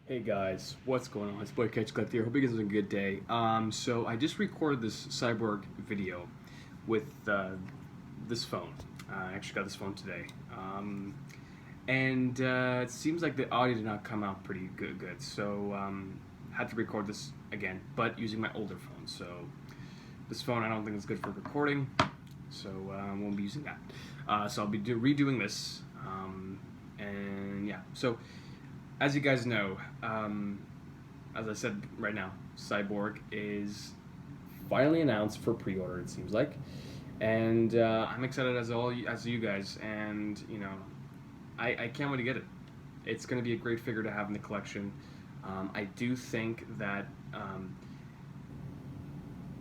Hey guys, what's going on? It's boy Catch Clip here. Hope you guys are having a good day. So I just recorded this cyborg video with this phone. I actually got this phone today, and it seems like the audio did not come out pretty good. So had to record this again, but using my older phone. So this phone I don't think is good for recording, so I won't be using that. So I'll be redoing this, and yeah. So as you guys know, as I said right now, Cyborg is finally announced for pre-order. It seems like, and I'm excited as you guys, and I can't wait to get it. It's going to be a great figure to have in the collection. I do think that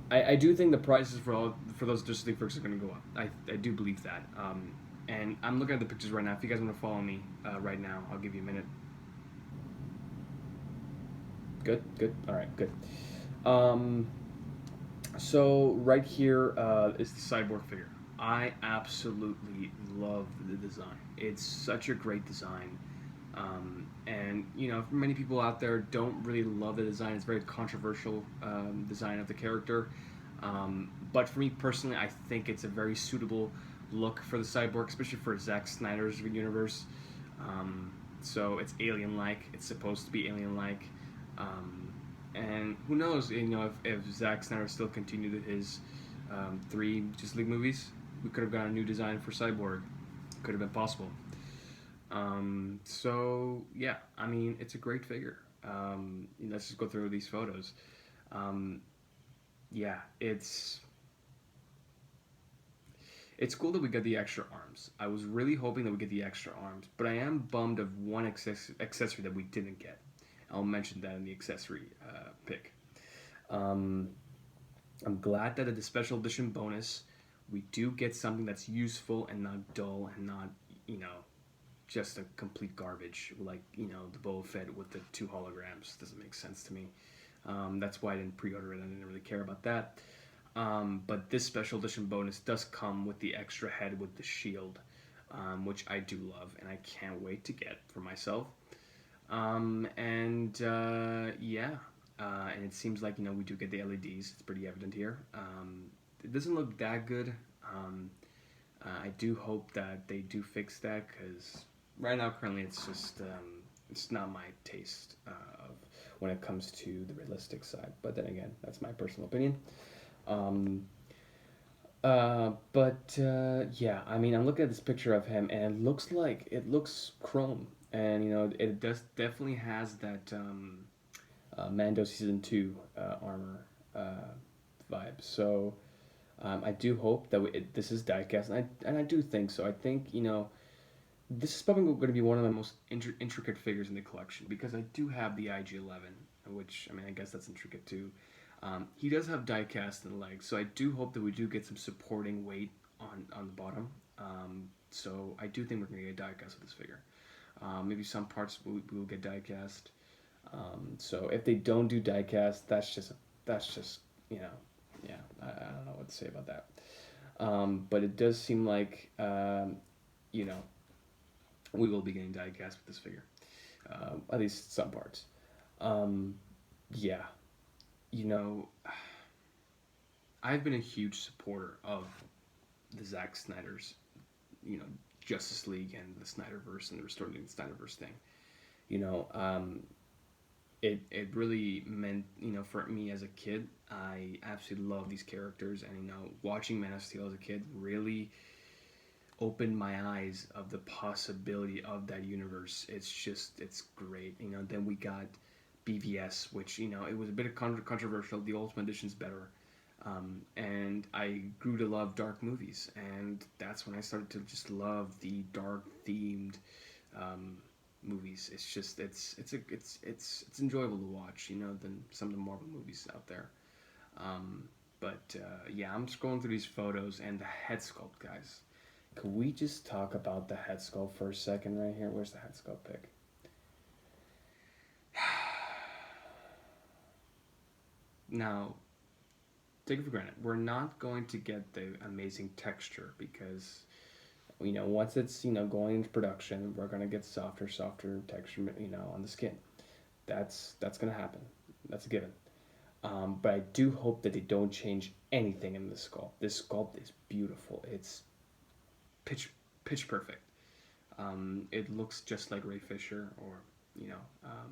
I do think the prices for those Justice League figures are going to go up. I do believe that. And I'm looking at the pictures right now. If you guys want to follow me right now, I'll give you a minute. Good. All right, good. Um, so right here is the Cyborg figure. I absolutely love the design. It's such a great design. And many people out there don't really love the design. It's a very controversial design of the character. But for me personally, I think it's a very suitable look for the Cyborg, especially for Zack Snyder's universe. So it's alien-like. It's supposed to be alien-like. And who knows, if Zack Snyder still continued his 3 Justice League movies, we could have got a new design for Cyborg. Could have been possible. So yeah, I mean, it's a great figure. Let's just go through these photos. Yeah, it's cool that we get the extra arms. I was really hoping that we get the extra arms, but I am bummed of one accessory that we didn't get. I'll mention that in the accessory pick. Um, I'm glad that at the special edition bonus, we do get something that's useful and not dull and not, just a complete garbage like, the Boba Fett with the 2 holograms. Doesn't make sense to me. That's why I didn't pre-order it. I didn't really care about that. But this special edition bonus does come with the extra head with the shield, which I do love and I can't wait to get for myself. Yeah, and it seems like we do get the LEDs. It's pretty evident here. It doesn't look that good. I do hope that they do fix that because right now, currently, it's not my taste of when it comes to the realistic side. But then again, that's my personal opinion. Um, yeah, I mean, I'm looking at this picture of him, and it looks chrome, and it does definitely has that Mando season 2 armor vibe. So I do hope that this is diecast, and I do think so. I think this is probably going to be one of the most intricate figures in the collection because I do have the IG-11, which I guess that's intricate too. He does have die-cast in the legs, so I do hope that we do get some supporting weight on the bottom. So I do think we're going to get die-cast with this figure. Maybe some parts we will get die-cast. So if they don't do die-cast, that's just yeah, I don't know what to say about that. But it does seem like we will be getting die-cast with this figure, at least some parts. Yeah, I've been a huge supporter of the Zack Snyder's, Justice League and the Snyderverse and the restoring the Snyderverse thing. You know, um, it really meant, for me as a kid, I absolutely love these characters, and watching Man of Steel as a kid really opened my eyes of the possibility of that universe. It's great. Then we got BVS, which it was a bit of controversial. The Ultimate Edition's better, and I grew to love dark movies, and that's when I started to just love the dark themed movies. It's just it's enjoyable to watch, than some of the Marvel movies out there. Yeah, I'm scrolling through these photos and the head sculpt, guys. Could we just talk about the head sculpt for a second right here? Where's the head sculpt pic? Now, take it for granted. We're not going to get the amazing texture because, once it's, going into production, we're going to get softer texture, on the skin. That's gonna happen. That's a given. But I do hope that they don't change anything in this sculpt. This sculpt is beautiful. It's pitch pitch perfect. It looks just like Ray Fisher, or you know, oh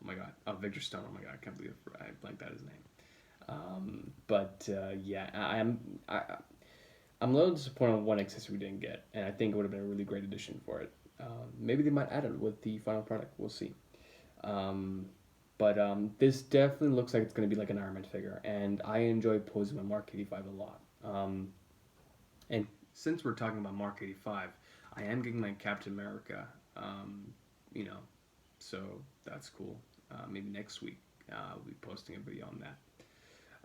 my god, Victor Stone. Oh my god, I can't believe I blanked out his name. But yeah, I'm a little disappointed on one accessory we didn't get, and I think it would have been a really great addition for it. Maybe they might add it with the final product. We'll see. Um, but this definitely looks like it's going to be like an Iron Man figure, and I enjoy posing with Mark 85 a lot. And since we're talking about Mark 85, I am getting my Captain America, um, you know, so that's cool. Maybe next week I'll be posting a video on that.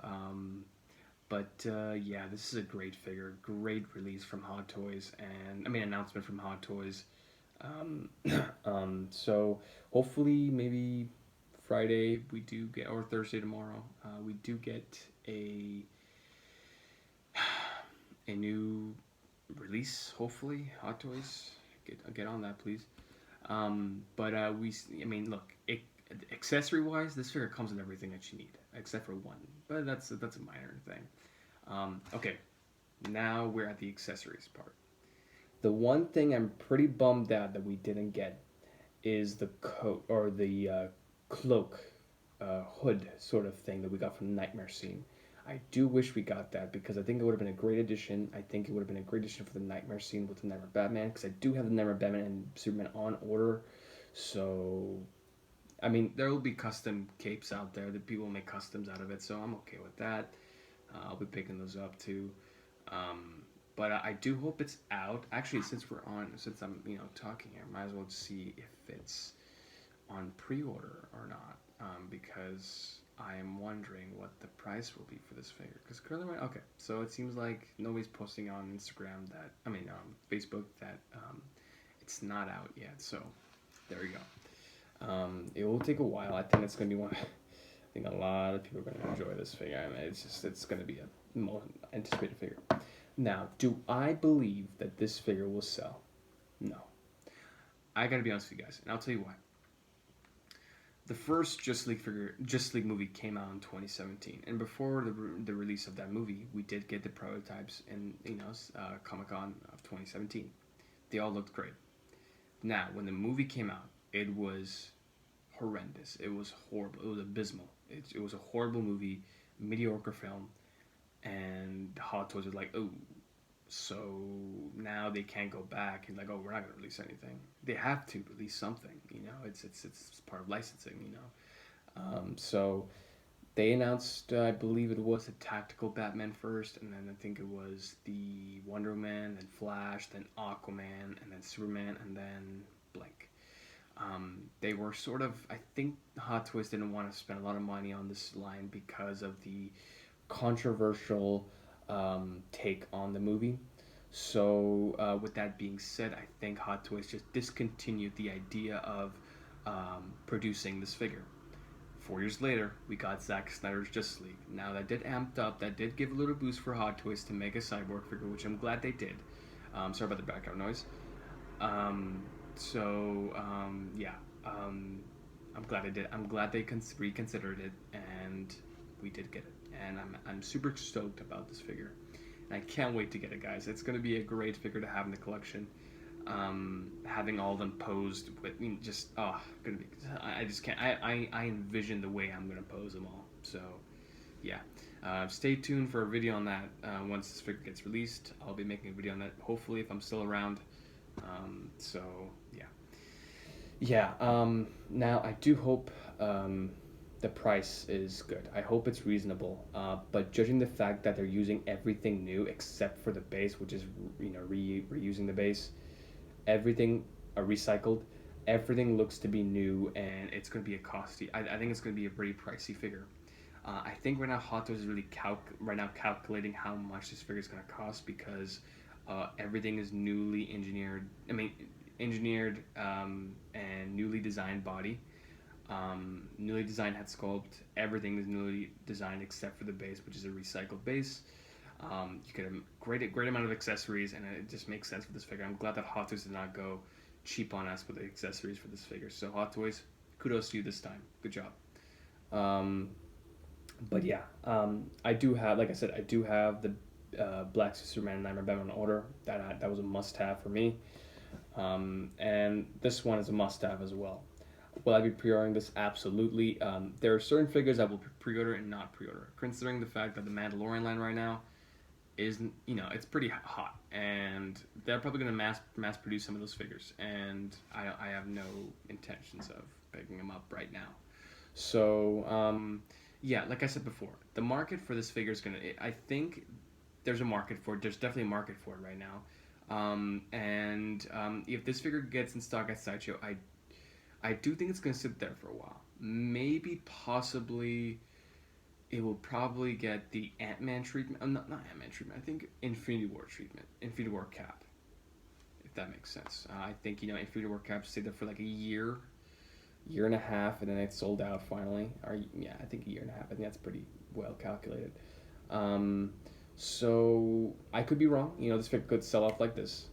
Um, but yeah, this is a great figure, great release from Hot Toys, and I mean announcement from Hot Toys. Um, so hopefully maybe Friday we do get, or Thursday tomorrow, we do get a new release. Hopefully, Hot Toys, get on that, please. But I mean, look, accessory wise, this figure comes with everything that you need except for one, but that's a minor thing. Okay, now we're at the accessories part. The one thing I'm pretty bummed out that we didn't get is the coat, or the cloak, hood sort of thing that we got from the Nightmare Scene. I do wish we got that because I think it would have been a great addition. I think it would have been a great addition for the Nightmare Scene with the Nightmare Batman, because I do have the Nightmare Batman and Superman on order. So, I mean, there will be custom capes out there that people make customs out of it, so I'm okay with that. I'll be picking those up too. But I do hope it's out. Actually, since I'm talking here, might as well see if it's on pre-order or not, because I am wondering what the price will be for this figure. Because currently, okay, so it seems like nobody's posting on Instagram that, I mean, Facebook, that it's not out yet. So there you go. It will take a while. I think it's gonna be one. I think a lot of people are gonna enjoy this figure. I mean, it's gonna be a most anticipated figure. Now, do I believe that this figure will sell? No. I gotta be honest with you guys, and I'll tell you why. The first Justice League movie came out in 2017, and before the release of that movie, we did get the prototypes in Comic Con of 2017. They all looked great. Now, when the movie came out, it was horrendous. It was horrible. It was abysmal. It was a horrible movie, mediocre film, and Hot Toys were like, oh, so now they can't go back and like, oh, we're not gonna release anything. They have to release something. It's part of licensing. So they announced, I believe it was a tactical Batman first, and then I think it was the Wonder Woman, then Flash, then Aquaman, and then Superman, and then blank. They were sort of, I think Hot Toys didn't want to spend a lot of money on this line because of the controversial take on the movie. So, with that being said, I think Hot Toys just discontinued the idea of producing this figure. 4 years later, we got Zack Snyder's Justice League. Now, that did amped up, that did give a little boost for Hot Toys to make a cyborg figure, which I'm glad they did. Sorry about the background noise. Yeah. I'm glad I did. I'm glad they reconsidered it, and we did get it. And I'm super stoked about this figure. And I can't wait to get it, guys. It's going to be a great figure to have in the collection. Having all of them posed with just gonna be. I just can't. I envision the way I'm gonna pose them all. So, yeah. Stay tuned for a video on that. Once this figure gets released, I'll be making a video on that. Hopefully, if I'm still around. So yeah. Yeah. Now I do hope the price is good. I hope it's reasonable. But judging the fact that they're using everything new except for the base, which is reusing the base, everything recycled, everything looks to be new, and it's going to be a costly. I think it's going to be a pretty pricey figure. I think right now Hot Toys is really calculating how much this figure is going to cost, because everything is newly engineered. I mean, engineered and newly designed body. Newly designed head sculpt. Everything is newly designed except for the base, which is a recycled base. You get a great amount of accessories, and it just makes sense for this figure. I'm glad that Hot Toys did not go cheap on us with the accessories for this figure. So Hot Toys, kudos to you this time. Good job. Um, but yeah, I do have, like I said, I do have the Black Superman Nightmare Batman order. That was a must-have for me. And this one is a must-have as well. Will I be pre-ordering this? Absolutely. There are certain figures I will pre-order and not pre-order, considering the fact that the Mandalorian line right now is, it's pretty hot, and they're probably going to mass produce some of those figures, and I have no intentions of picking them up right now. So yeah, like I said before, the market for this figure is gonna. I think there's a market for it. There's definitely a market for it right now. And if this figure gets in stock at Sideshow, I do think it's gonna sit there for a while. Maybe, possibly, it will probably get the Ant-Man treatment. Not Ant-Man treatment. I think Infinity War treatment. Infinity War cap, if that makes sense. I think Infinity War cap stayed there for like a year and a half, and then it sold out finally. Or yeah, I think a year and a half. I think that's pretty well calculated. So I could be wrong. This figure could sell off like this,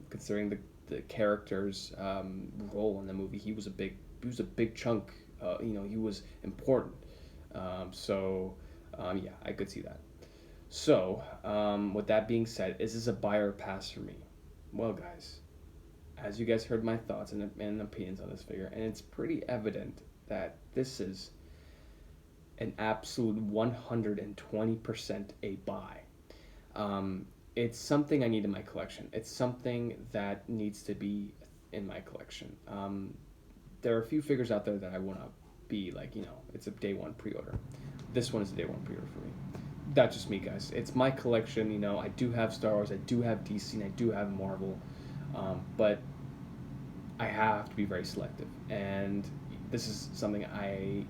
considering the character's role in the movie. He was a big chunk. He was important. Yeah, I could see that. So with that being said, is this a buy or pass for me? Well, guys, as you guys heard my thoughts and opinions on this figure, and it's pretty evident that this is an absolute 120% a buy. It's something I need in my collection. It's something that needs to be in my collection. There are a few figures out there that I want to be like, it's a day one pre-order. This one is a day one pre-order for me. That's just me, guys. It's my collection. I do have Star Wars, I do have DC, and I do have Marvel. But I have to be very selective, and this is something I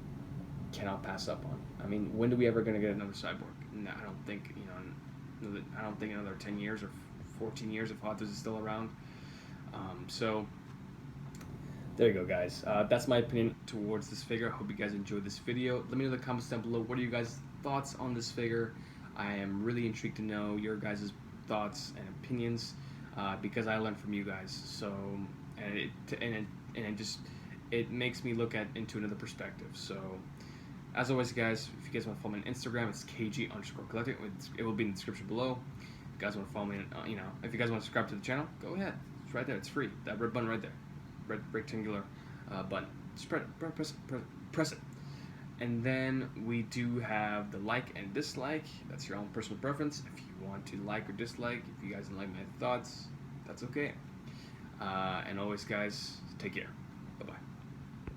cannot pass up on. I mean, when do we ever gonna get another Cyborg? No, I don't think I don't think another 10 years or 14 years if Hot Toys is still around. So there you go, guys. That's my opinion towards this figure. I hope you guys enjoyed this video. Let me know in the comments down below. What are you guys' thoughts on this figure? I am really intrigued to know your guys' thoughts and opinions, because I learned from you guys. So it makes me look into another perspective. So as always, guys, if you guys want to follow me on Instagram, it's kg_collecting. It will be in the description below. If you guys want to follow me, if you guys want to subscribe to the channel, go ahead. It's right there. It's free. That red button right there, red rectangular button. Just press it. And then we do have the like and dislike. That's your own personal preference. If you want to like or dislike, if you guys don't like my thoughts, that's okay. And always, guys, take care.